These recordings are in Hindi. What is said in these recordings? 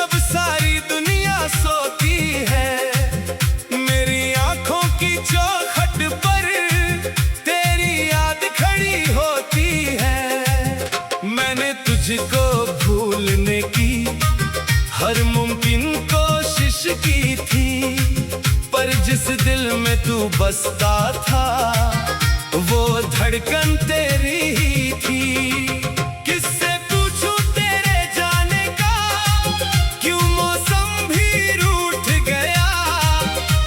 जब सारी दुनिया सोती है, मेरी आंखों की चौखट पर तेरी याद खड़ी होती है। मैंने तुझको भूलने की हर मुमकिन कोशिश की थी, पर जिस दिल में तू बसता था वो धड़कन तेरी ही थी। किससे पूछूं तेरे जाने का, क्यों मौसम भी रूठ गया,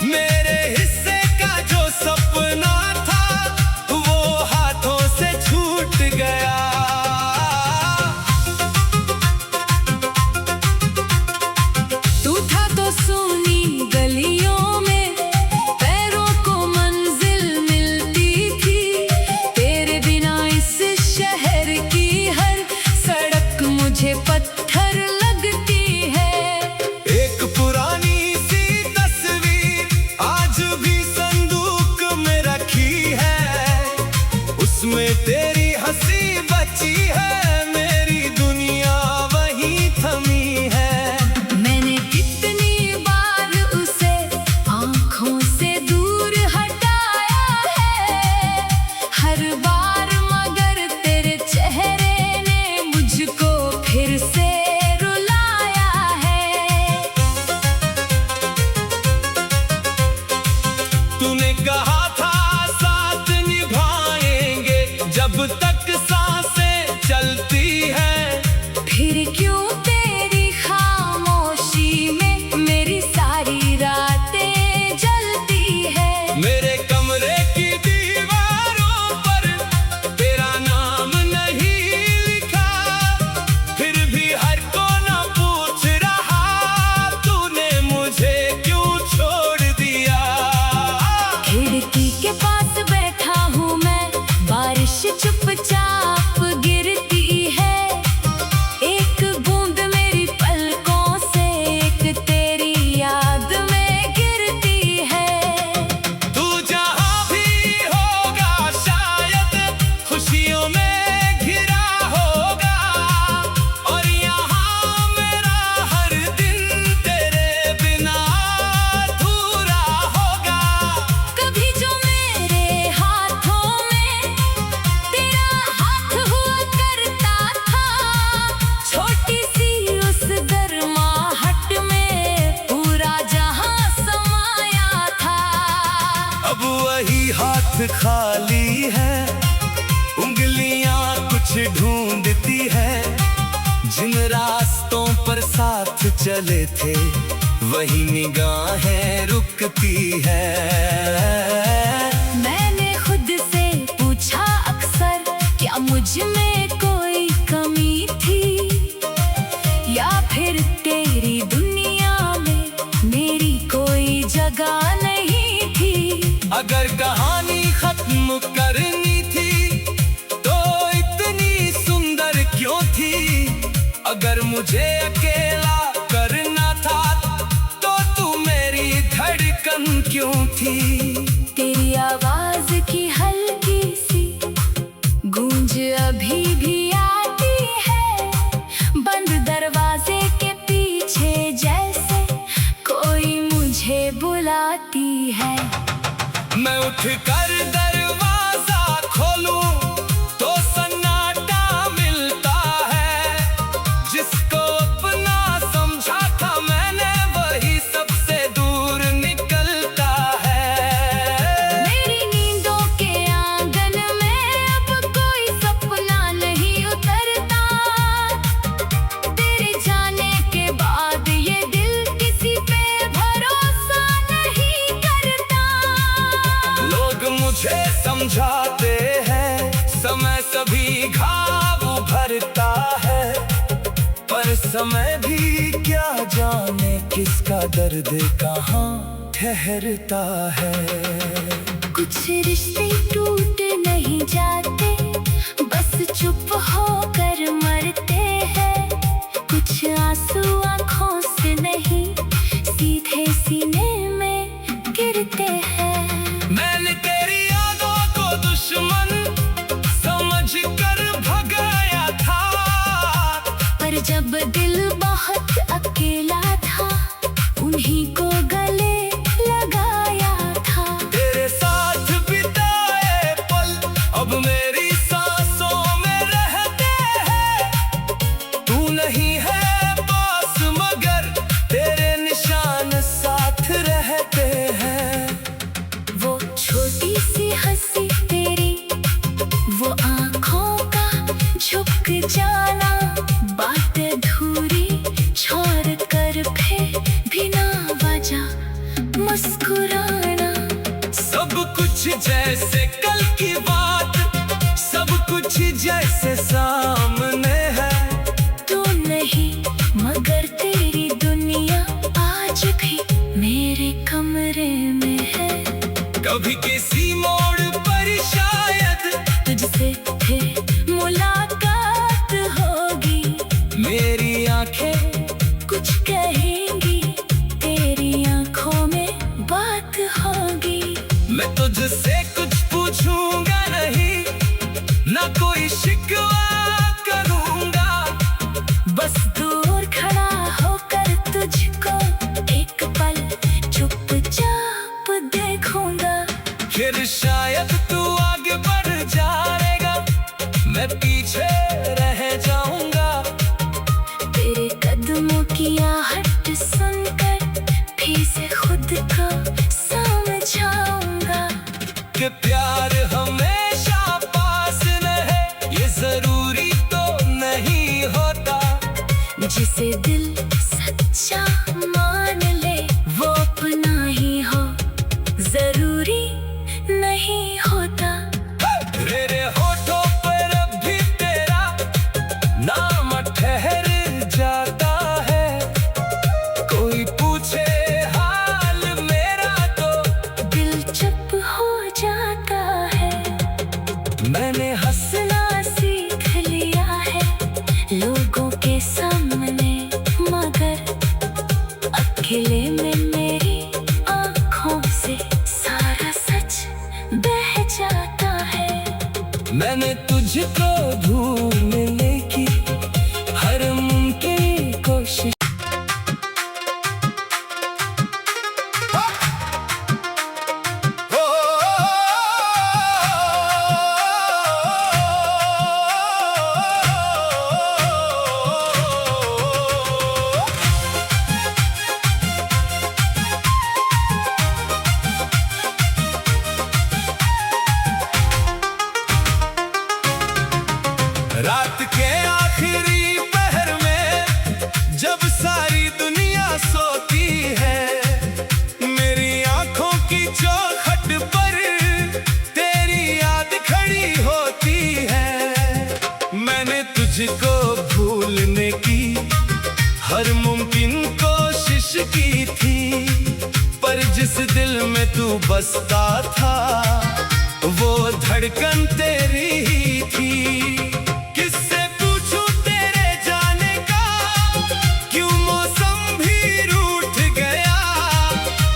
मेरे हिस्से का जो सपना था वो हाथों से छूट गया। तू था तो सोनी गलियों में, पैरों को मंजिल मिलती थी, तेरे बिना इस शहर की हर सड़क मुझे पत्थर लगती है। एक पुरानी सी तस्वीर आज भी संदूक में रखी है, उसमें तेरी हंसी बची है, मेरी दुनिया वहीं थमी है। मैंने कितनी बार उसे आंखों से दूर हटाया है, हर बार मगर तेरे चेहरे ने मुझको फिर से रुलाया है। तूने कहा था साथ निभाएंगे जब तक सांसें चलती हैं, फिर क्यों तेरी खामोशी में मेरी सारी रातें जलती है। मेरे कमरे की दीवारों पर तेरा नाम नहीं लिखा, फिर भी हर कोना पूछ रहा तूने मुझे क्यों छोड़ दिया। खिड़की के पास बैठा हूँ मैं, बारिश चुपचाप गिरती है, एक बूंद मेरी पलकों से एक तेरी याद में गिरती है। तू जहाँ भी होगा शायद खुशियों में घिरा होगा, और यहाँ मेरा हर दिन तेरे बिना अधूरा होगा। कभी जो मेरे हाथों में तेरा हाथ हुआ करता था, छोटी सी उस गर्माहट में पूरा जहां समाया था। अब वही हाथ खाली है, उंगलियां कुछ ढूंढती है, जिन रास्तों पर साथ चले थे वही निगाहें रुकती है। मैंने खुद से पूछा अक्सर, क्या मुझ में कोई कमी थी, या फिर तेरी दुनिया में मेरी कोई जगह नहीं थी। अगर कहानी खत्म करनी थी तो इतनी सुंदर क्यों थी, अगर मुझे अकेला करना था तो तू मेरी धड़कन क्यों थी। तेरी आवाज की हल्की सी गूंज अभी भी आती है, बंद दरवाजे के पीछे जैसे कोई मुझे बुलाती है। मैं उठकर दरवाजा खोलूं तो सन्नाटा मिलता है, जिसको अपना समझा था मैंने वही सबसे दूर निकलता है। मेरी नींदों के आंगन में अब कोई सपना नहीं उतरता, तेरे जाने के बाद ये दिल किसी पे भरोसा नहीं करता। लोग मुझे समझाते हैं समय सभी घाव भरता है, पर समय भी क्या जाने किसका दर्द कहाँ ठहरता है। कुछ रिश्ते टूट नहीं जाते, बस चुप होकर मरते हैं, कुछ आंसू आंखों से नहीं सीधे सीने में गिरते हैं। मैंने तेरी यादों को दुश्मन समझ कर भगाया था, पर जब दिल बहुत अकेला मुस्कुराना। सब कुछ जैसे कल की बात, सब कुछ जैसे सामने है। तू नहीं मगर तेरी दुनिया आज भी मेरे कमरे में है। कभी किसी मोड़ पर शायद तुझसे फिर मुलाकात होगी। मेरी आंखें कुछ कहेंगी, तेरी आंखों में बात होगी। मैं तुझसे कुछ पूछूंगा नहीं, ना कोई शिकवा करूंगा। बस दूर खड़ा होकर तुझको एक पल चुपचाप देखूंगा। फिर शायद तू आगे बढ़ जाएगा, मैं पीछे रह जाऊंगा। तेरे कदमों की आहट सुनकर फिर से खुद को समझाऊंगा कि प्यार हमेशा पास रहे, ये जरूरी तो नहीं होता। जिसे दिल सच्चा मान ले वो अपना ही हो, जरूरी नहीं होता। तेरे होठों पर अब भी तेरा नाम ठहर जाता है। कोई पूछे हाल मेरा तो दिल चुप हो जाता है। मैंने हंसना हंसना सीख लिया है लोगों के सामने, मगर अकेले में मेरी आंखों से सारा सच बह जाता है। मैंने तुझको ढूंढने की हर मुमकिन कोशिश। रात के आखिरी पहर में जब सारी दुनिया सोती है, मेरी आंखों की चौखट पर तेरी याद खड़ी होती है। मैंने तुझको भूलने की हर मुमकिन कोशिश की थी, पर जिस दिल में तू बसता था वो धड़कन तेरी ही थी। किससे पूछूं तेरे जाने का, क्यों मौसम भी रूठ गया।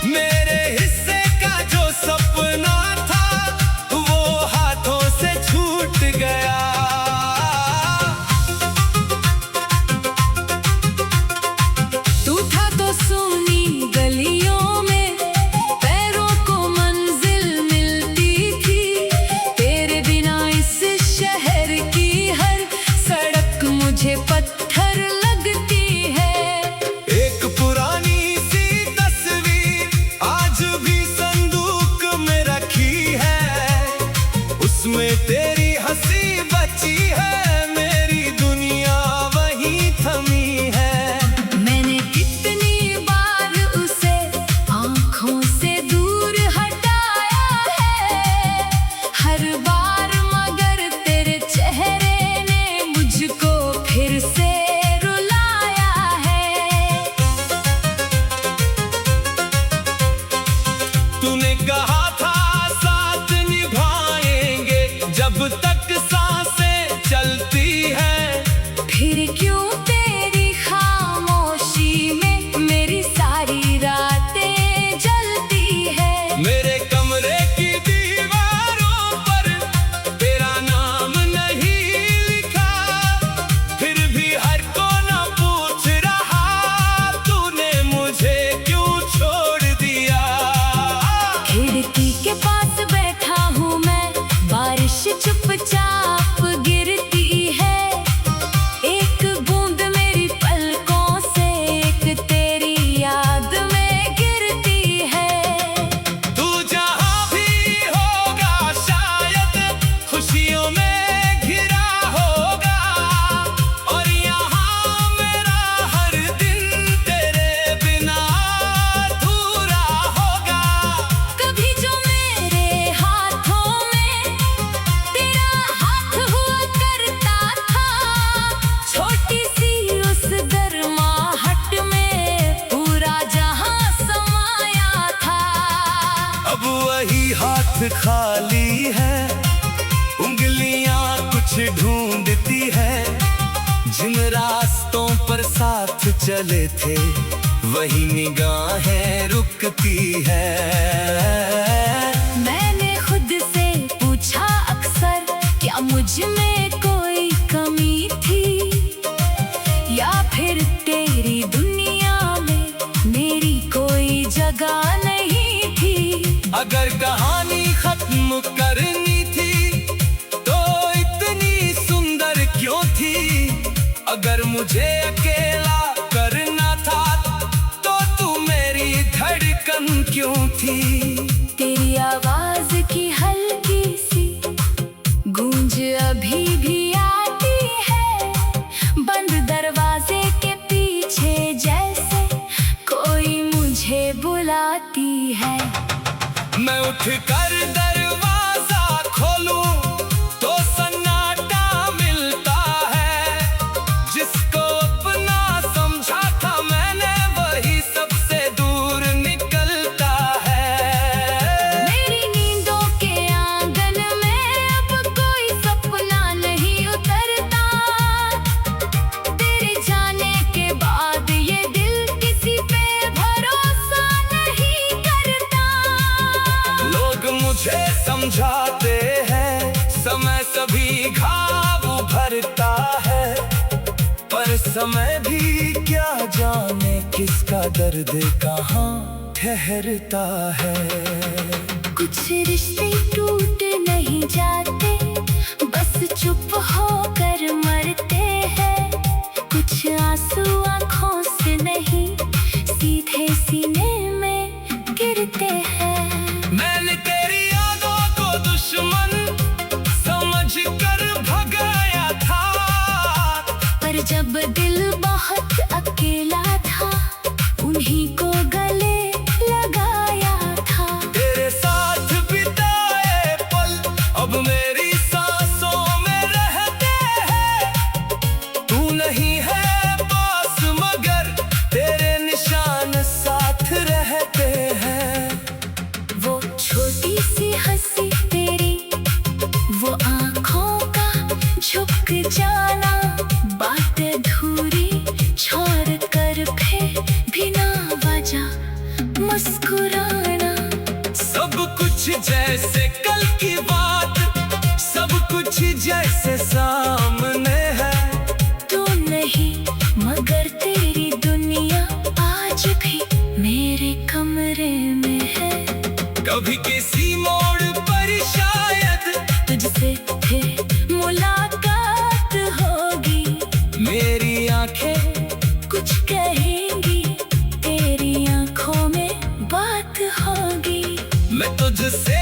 मेरे हिस्से का जो सपना था वो हाथों से छूट गया। तू था तो सूनी गलियों में पैरों को मंजिल मिलती थी। तेरे बिना खाली है, उंगलियां कुछ ढूंढती है। जिन रास्तों पर साथ चले थे वही निगाहें रुकती है। मैंने खुद से पूछा अक्सर, क्या मुझ में कोई कमी थी, या फिर तेरी दुनिया में मेरी कोई जगह नहीं थी। अगर कहानी खत्म करनी थी तो इतनी सुंदर क्यों थी। अगर मुझे अकेला करना था तो तू मेरी धड़कन क्यों थी। तेरी आवाज की हल्की सी गूंज अभी भी आती है, बंद दरवाजे के पीछे जैसे कोई मुझे बुलाती है। मैं उठकर दरवाजा खोलूं तो सन्नाटा मिलता है। जिसको अपना समझा था मैंने वही सबसे दूर निकलता है। मेरी नींदों के आंगन में अब कोई सपना नहीं उतरता। तेरे जाने के बाद ये दिल किसी पे भरोसा नहीं करता। लोग मुझे समझाते हैं समय सभी घाव भरता है, पर समय भी क्या जाने किसका दर्द कहाँ ठहरता है। कुछ रिश्ते टूट नहीं जाते, बस चुप होकर मरते हैं। कुछ आंसू आँखों से नहीं सीधे सीने में गिरते हैं। मैंने तेरी यादों को दुश्मन समझकर भगाया था, पर जब दिल बहुत अकेला था उन्हीं को गले लगाया था। तेरे साथ बिताए पल अब मेरी सांसों में रहते हैं। तू नहीं है पास मगर तेरे निशान साथ रहते हैं। वो छोटी सी हंसी तेरी, वो आँखों का झुक जाना, बात अधूरी छोड़ कर फिर बिना वजह मुस्कुराना। सब कुछ जैसे कल की बात, सब कुछ जैसे सामने है। तू नहीं मगर तेरी दुनिया आज भी मेरे कमरे में है। कभी किसी मोड़ पर शायद तुझसे फिर मुलाकात होगी। मेरी आंखें कुछ कहेंगी, तेरी आंखों में बात होगी। मैं तुझसे